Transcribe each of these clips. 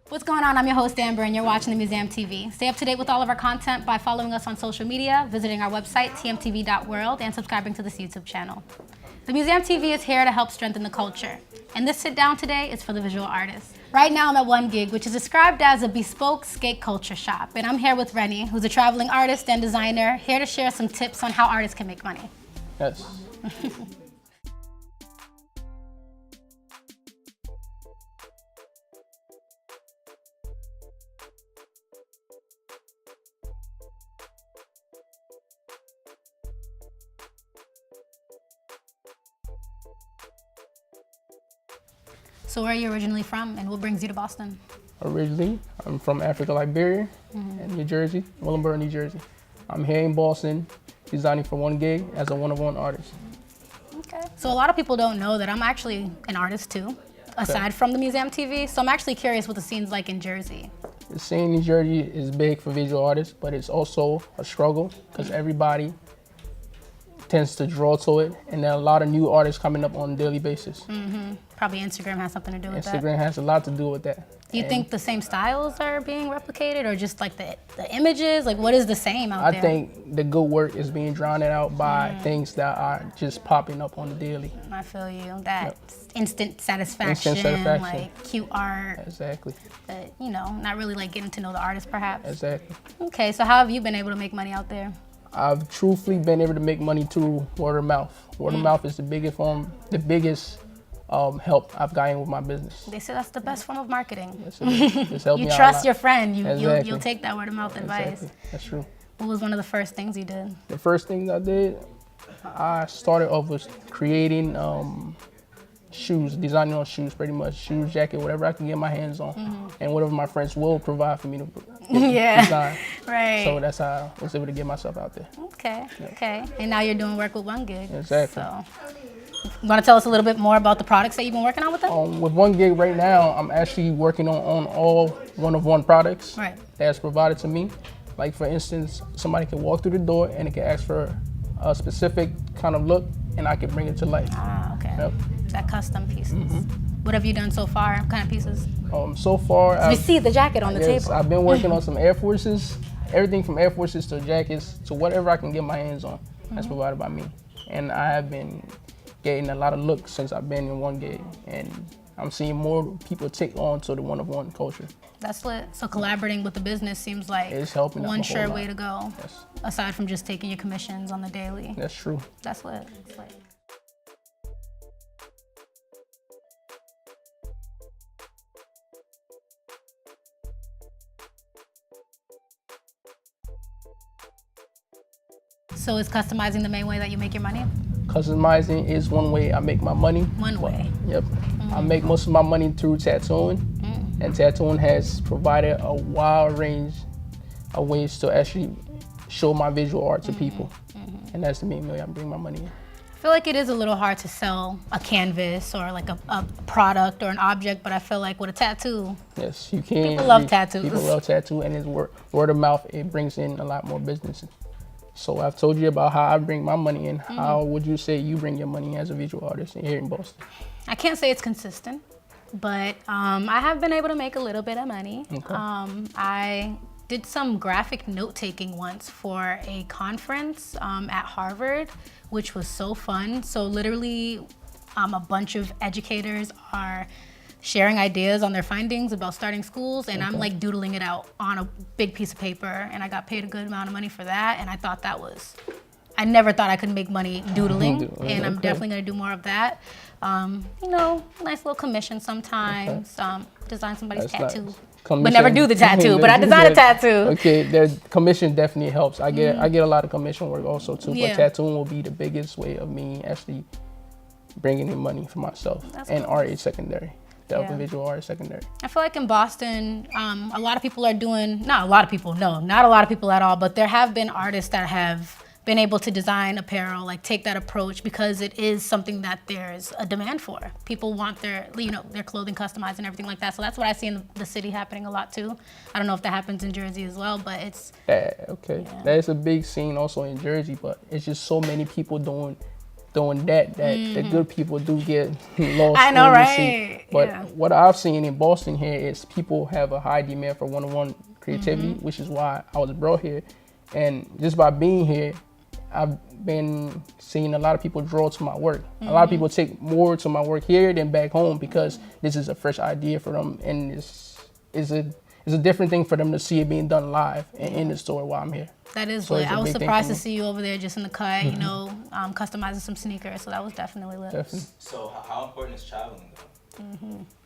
What's going on? I'm your host, Amber, and you're watching the Museum TV. Stay up to date with all of our content by following us on social media, visiting our website, tmtv.world, and subscribing to this YouTube channel. The Museum TV is here to help strengthen the culture, and this sit-down today is for the visual artists. Right now, I'm at One Gig, which is described as a bespoke skate culture shop, and I'm here with Renni, who's a traveling artist and designer, here to share some tips on how artists can make money. Yes. So where are you originally from, and what brings you to Boston? Originally, I'm from Africa, Liberia, and New Jersey, Willingboro, New Jersey. I'm here in Boston, designing for One Gig as a one-of-one artist. Okay. So a lot of people don't know that I'm actually an artist too, aside from the Museum TV. So I'm actually curious what the scene's like in Jersey. The scene in Jersey is big for visual artists, but it's also a struggle because everybody tends to draw to it, and there are a lot of new artists coming up on a daily basis. Probably Instagram has something to do with that. Instagram has a lot to do with that. Do you think the same styles are being replicated, or just like the images? Like, what is the same out there? I think the good work is being drowned out by things that are just popping up on the daily. I feel you. That instant satisfaction, like cute art. Exactly. But, you know, not really like getting to know the artist perhaps. Exactly. Okay, so how have you been able to make money out there? I've truthfully been able to make money through word of mouth. Word of mouth is the biggest help I've gotten with my business. They say that's the best form of marketing. Yes, it is. It's helped me out a trust lot. your friend. You'll Exactly. take that word of mouth advice. Exactly. That's true. What was one of the first things you did? The first thing I did, I started off with creating shoes, designing on shoes, pretty much shoes, jacket, whatever I can get my hands on, and whatever my friends will provide for me to design. Right. So that's how I was able to get myself out there. Okay. Okay. And now you're doing work with One Gig. Exactly. So, you want to tell us a little bit more about the products that you've been working on with them? With One Gig right now, I'm actually working on all one-of-one products that's provided to me. Like for instance, somebody can walk through the door and it can ask for a specific kind of look, and I can bring it to life. Ah, okay. Yep. That custom pieces. What have you done so far? What kind of pieces? So far, We see the jacket on the table. I've been working on some Air Forces, everything from Air Forces to jackets to whatever I can get my hands on. That's provided by me, and I have been getting a lot of looks since I've been in One Gig, and I'm seeing more people take on to the one-of-one culture. That's lit. So collaborating with the business seems like It's helping one out a whole sure lot. way to go. Yes. Aside from just taking your commissions on the daily. That's true. That's lit. That's lit. So is customizing the main way that you make your money? Customizing is one way I make my money. One way. Yep. I make most of my money through tattooing, and tattooing has provided a wide range of ways to actually show my visual art to people, and that's the main way I bring my money in. I feel like it is a little hard to sell a canvas or like a product or an object, but I feel like with a tattoo, Yes, you can. People love tattoos. People love tattoo, and it's word of mouth. It brings in a lot more business. So I've told you about how I bring my money in. How would you say you bring your money in as a visual artist here in Boston? I can't say it's consistent, but I have been able to make a little bit of money. Okay. I did some graphic note-taking once for a conference at Harvard, which was so fun. So literally a bunch of educators are sharing ideas on their findings about starting schools, and I'm like doodling it out on a big piece of paper, and I got paid a good amount of money for that, and I thought that was, I never thought I could make money doodling, and I'm definitely gonna do more of that. You know, nice little commission sometimes, design somebody's tattoo. Nice. But never do the tattoo, but I design a tattoo. Okay, the commission definitely helps. I get a lot of commission work also too, Yeah. but tattooing will be the biggest way of me actually bringing in money for myself. And art is secondary. The visual art is secondary. I feel like in Boston, a lot of people are doing, not a lot of people, no, not a lot of people at all, but there have been artists that have been able to design apparel, like take that approach, because it is something that there's a demand for. People want their, you know, their clothing customized and everything like that. So that's what I see in the city happening a lot too. I don't know if that happens in Jersey as well, but it's... Okay, that is a big scene also in Jersey, but it's just so many people doing doing that the good people do get lost. I know, in the right? sea. But what I've seen in Boston here is people have a high demand for one-on-one creativity, which is why I was brought here. And just by being here, I've been seeing a lot of people draw to my work. A lot of people take more to my work here than back home because this is a fresh idea for them, and it's a different thing for them to see it being done live and in the store while I'm here. That is So lit. it's a I was big thing surprised for to me. see you over there just in the cut, you know, customizing some sneakers. So that was definitely lit. Definitely. So how important is traveling though?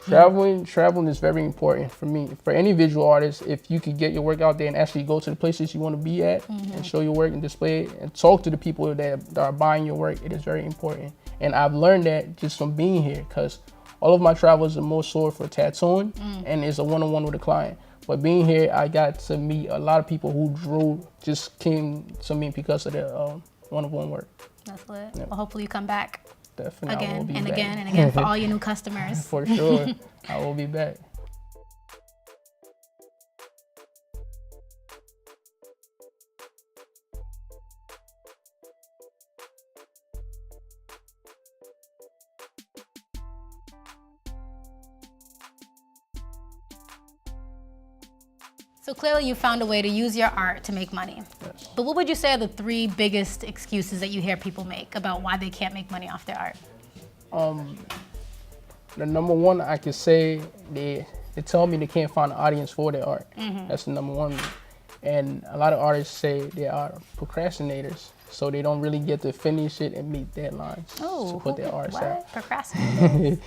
Traveling is very important for me. For any visual artist, if you could get your work out there and actually go to the places you want to be at and show your work and display it and talk to the people that are buying your work, it is very important. And I've learned that just from being here, because all of my travels are more so for tattooing and it's a one-on-one with a client. But being here, I got to meet a lot of people who just came to me because of their one-on-one work. That's lit. Yep. Well, hopefully you come back Definitely, I will again be and back. again and again for all your new customers. For sure, I will be back. So clearly you found a way to use your art to make money. Yes. But what would you say are the 3 biggest excuses that you hear people make about why they can't make money off their art? The number one, I could say they tell me they can't find an audience for their art. That's the number one. And a lot of artists say they are procrastinators, so they don't really get to finish it and meet deadlines to put their art out. What? Procrastinate.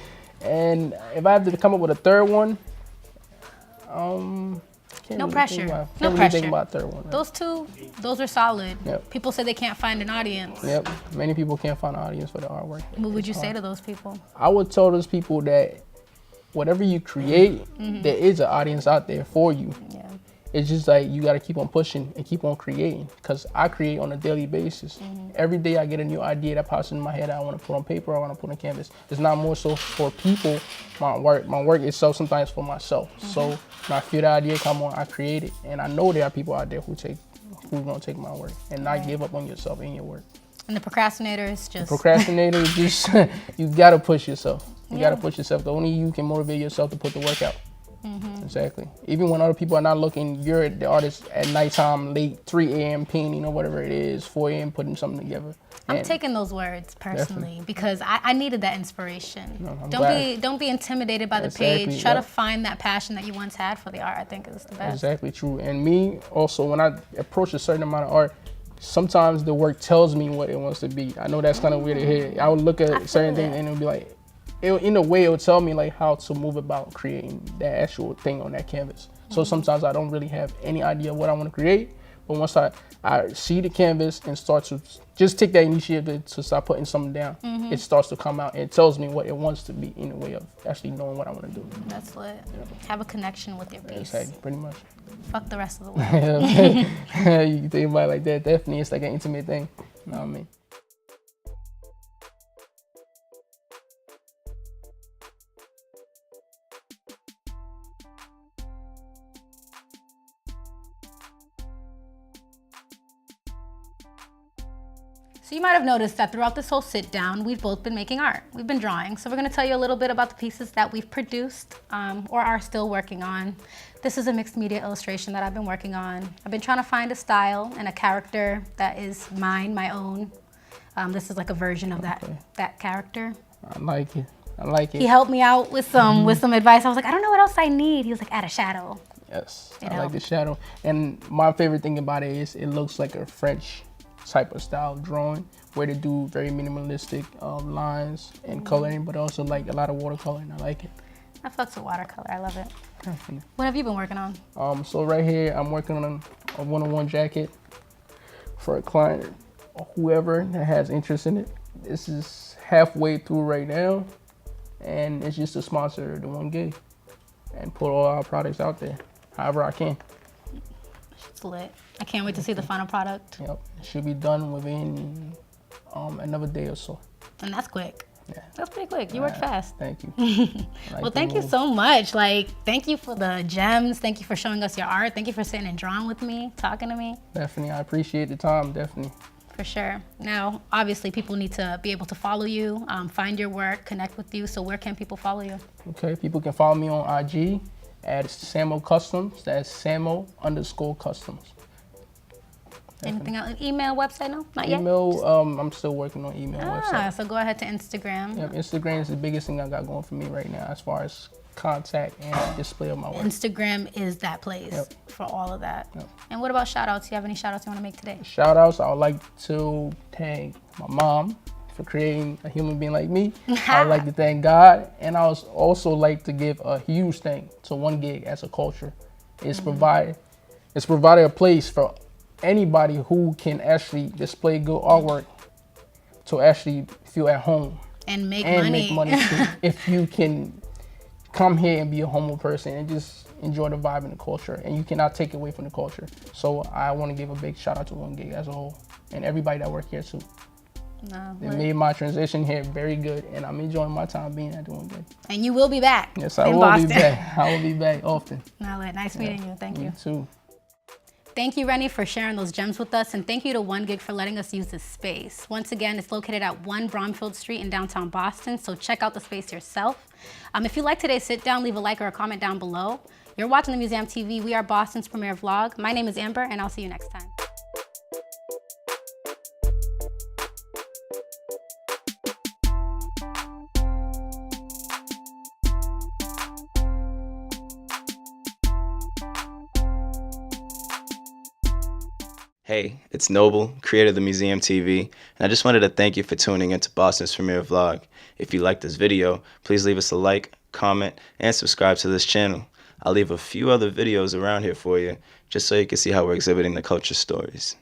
And if I have to come up with a third one, can't No really pressure. think about, No can't really pressure. think about a third one. Those 2, those are solid. Yep. People say they can't find an audience. Yep, many people can't find an audience for their artwork. What would It's you say hard. to those people? I would tell those people that whatever you create, there is an audience out there for you. Yeah. It's just like you got to keep on pushing and keep on creating, because I create on a daily basis. Every day I get a new idea that pops in my head that I want to put on paper, I want to put on canvas. It's not more so for people, my work itself sometimes for myself. So when I feel the idea come on, I create it. And I know there are people out there who's going to take my work and not give up on yourself and your work. And the procrastinators just... Procrastinator, just you got to push yourself. You Yeah. got to push yourself. Only you can motivate yourself to put the work out. Exactly. Even when other people are not looking, you're the artist at nighttime, late, 3 a.m. painting or whatever it is, 4 a.m. putting something together. I'm And taking those words personally because I needed that inspiration. No, I'm don't glad. don't be intimidated by the Exactly, page. Try to yep. find that passion that you once had for the art. I think is the best. Exactly true. And me also, when I approach a certain amount of art, sometimes the work tells me what it wants to be. I know that's kind of weird to hear. I would look I at feel certain it. things and it'll be like, in a way, it'll tell me like how to move about creating that actual thing on that canvas. So sometimes I don't really have any idea what I want to create, but once I see the canvas and start to just take that initiative to start putting something down, it starts to come out and it tells me what it wants to be in a way of actually knowing what I want to do. That's lit. Have a connection with your piece. Exactly, pretty much. Fuck the rest of the world. You can think about it like that. Definitely, it's like an intimate thing. You know what I mean? So you might have noticed that throughout this whole sit down, we've both been making art. We've been drawing. So we're gonna tell you a little bit about the pieces that we've produced or are still working on. This is a mixed media illustration that I've been working on. I've been trying to find a style and a character that is mine, my own. This is like a version of that character. I like it. I like it. He helped me out with some advice. I was like, I don't know what else I need. He was like, add a shadow. Yes, It I like helped. the shadow. And my favorite thing about it is it looks like a French type of style drawing where they do very minimalistic lines and coloring, but also like a lot of watercoloring. I like it. I fucks with watercolor. I love it. Definitely. What have you been working on? So right here, I'm working on a one-on-one jacket for a client or whoever that has interest in it. This is halfway through right now, and it's just to sponsor the 1 gig and put all our products out there, however I can. It's lit. I can't wait to see the final product. Yep, it should be done within another day or so. And that's quick. Yeah. That's pretty quick. You work fast. Thank you. Well, thank you so much. Like, thank you for the gems. Thank you for showing us your art. Thank you for sitting and drawing with me, talking to me. Definitely, I appreciate the time. Definitely. For sure. Now, obviously, people need to be able to follow you, find your work, connect with you. So where can people follow you? Okay, people can follow me on IG at Samo Customs. That's Samo_Customs. Anything else? Email, website? No, not yet. Email, I'm still working on email website. So go ahead to Instagram. Yep, Instagram is the biggest thing I got going for me right now as far as contact and display of my work. Instagram is that place for all of that. Yep. And what about shout outs? Do you have any shout outs you want to make today? Shout outs, I would like to thank my mom for creating a human being like me. I would like to thank God, and I would also like to give a huge thank to One Gig as a culture. It's provided a place for anybody who can actually display good artwork to actually feel at home And make and money. make money too. If you can come here and be a humble person and just enjoy the vibe and the culture, and you cannot take away from the culture. So I want to give a big shout out to One Gig as a whole and everybody that work here too. No, They made my transition here very good, and I'm enjoying my time being at the One Gig. and you will be back. Yes, I in will Boston. be back. I will be back often. No, nice meeting you. Thank you. You too. Thank you, Renni, for sharing those gems with us, and thank you to One Gig for letting us use this space. Once again, it's located at 1 Bromfield Street in downtown Boston, so check out the space yourself. If you like today's sit down, leave a like or a comment down below. You're watching the Museum TV. We are Boston's premier vlog. My name is Amber, and I'll see you next time. Hey, it's Noble, creator of the Museum TV, and I just wanted to thank you for tuning into Boston's premiere vlog. If you liked this video, please leave us a like, comment, and subscribe to this channel. I'll leave a few other videos around here for you, just so you can see how we're exhibiting the culture stories.